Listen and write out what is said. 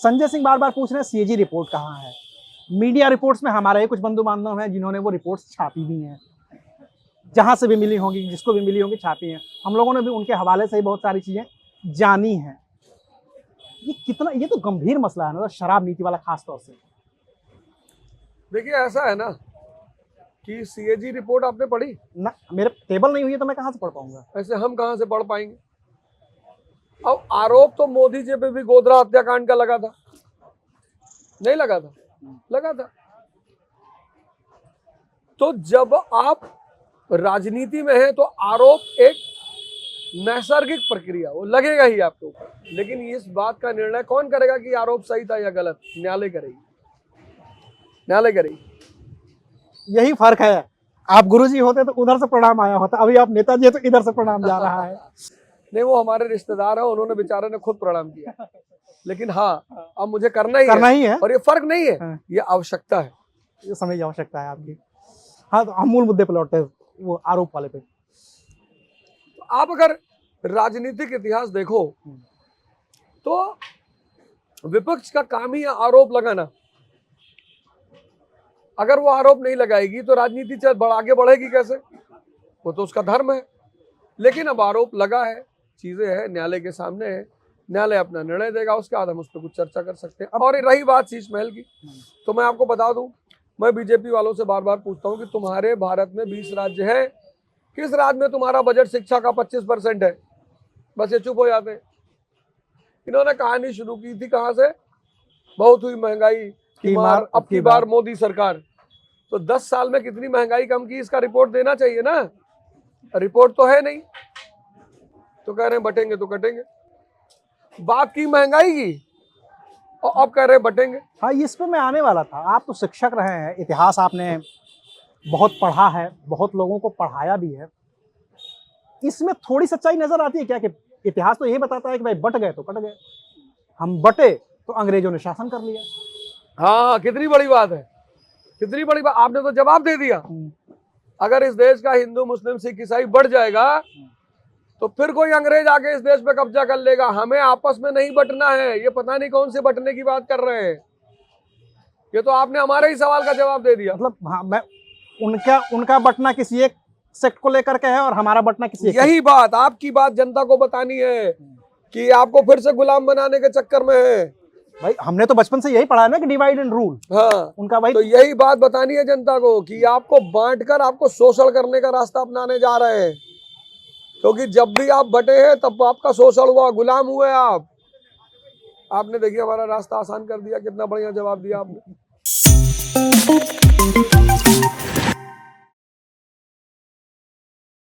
संजय सिंह बार बार पूछ रहे हैं सीएजी रिपोर्ट कहाँ है। मीडिया रिपोर्ट्स में हमारे ही कुछ बंधु बांधव हैं जिन्होंने वो रिपोर्ट्स छापी भी हैं, जहां से भी मिली होंगी, जिसको भी मिली होंगी छापी हैं। हम लोगों ने भी उनके हवाले से ही बहुत सारी चीजें जानी हैं। ये तो गंभीर मसला है ना, तो शराब नीति वाला खास तौर से। देखिए ऐसा है ना कि सीएजी रिपोर्ट आपने पढ़ी ना, मेरे टेबल नहीं हुई है तो मैं कहाँ से पढ़ पाऊंगा। ऐसे हम कहां से पढ़ पाएंगे। अब आरोप तो मोदी जी पे भी गोधरा हत्याकांड का लगा था, नहीं लगा था? लगा था। तो जब आप राजनीति में हैं तो आरोप एक नैसर्गिक प्रक्रिया, वो लगेगा ही आपके ऊपर। लेकिन इस बात का निर्णय कौन करेगा कि आरोप सही था या गलत? न्यायालय करेगी, न्यायालय करेगी। यही फर्क है। आप गुरुजी होते तो उधर से प्रणाम आया होता, अभी आप नेताजी है तो इधर से प्रणाम जा रहा है। नहीं, वो हमारे रिश्तेदार है, उन्होंने बेचारे ने खुद प्रणाम किया। लेकिन हाँ, अब मुझे करना ही है। और ये फर्क नहीं है, हाँ। ये आवश्यकता है, ये समय की आवश्यकता है आपकी। हाँ, तो हम मूल मुद्दे पर लौटते हैं, वो आरोप वाले पे। तो आप अगर राजनीतिक इतिहास देखो तो विपक्ष का काम ही है आरोप लगाना। अगर वो आरोप नहीं लगाएगी तो राजनीति आगे बढ़ेगी कैसे? वो तो उसका धर्म है। लेकिन अब आरोप लगा है, चीजें हैं, न्यायालय के सामने है, न्यायालय अपना निर्णय देगा, उसके बाद हम उस पर कुछ चर्चा कर सकते हैं। और रही बात शीश महल की, तो मैं आपको बता दूं, मैं बीजेपी वालों से बार बार पूछता हूं कि तुम्हारे भारत में 20 राज्य हैं, किस राज्य में तुम्हारा बजट शिक्षा का 25% है? बस ये चुप हो जाते हैं। इन्होंने कहानी शुरू की थी कहां से? बहुत हुई महंगाई की मार, अब की बार मोदी सरकार। तो 10 साल में कितनी महंगाई कम की, इसका रिपोर्ट देना चाहिए ना। रिपोर्ट तो है नहीं, तो कह रहे हैं बटेंगे तो कटेंगे। बात की महंगाई की और अब कह रहे हैं बटेंगे। हाँ, इस पे मैं आने वाला था। आप तो शिक्षक रहे हैं, इतिहास आपने बहुत पढ़ा है, बहुत लोगों को पढ़ाया भी है। इसमें थोड़ी सच्चाई नजर आती है क्या कि इतिहास तो यही बताता है कि भाई बट गए तो कट गए, हम बटे तो अंग्रेजों ने शासन कर लिया। हाँ, कितनी बड़ी बात है, कितनी बड़ी बात। आपने तो जवाब दे दिया। अगर इस देश का हिंदू मुस्लिम सिख ईसाई बढ़ जाएगा तो फिर कोई अंग्रेज आके इस देश पे कब्जा कर लेगा। हमें आपस में नहीं बटना है। ये पता नहीं कौन से बटने की बात कर रहे हैं। ये तो आपने हमारे ही सवाल का जवाब दे दिया। मतलब हाँ, मैं उनका बटना किसी एक सेक्ट को लेकर के है और हमारा बटना किसी एक। यही बात, आपकी बात जनता को बतानी है कि आपको फिर से गुलाम बनाने के चक्कर में है। भाई हमने तो बचपन से यही पढ़ा है ना कि डिवाइड एंड रूल। हाँ, उनका भाई तो यही बात बतानी है जनता को कि आपको बांटकर आपको शोषण करने का रास्ता अपनाने जा रहे हैं। क्योंकि जब भी आप बटे हैं तब आपका शोषण हुआ, गुलाम हुए आपने देखिए हमारा रास्ता आसान कर दिया। कितना बढ़िया जवाब दिया आपने।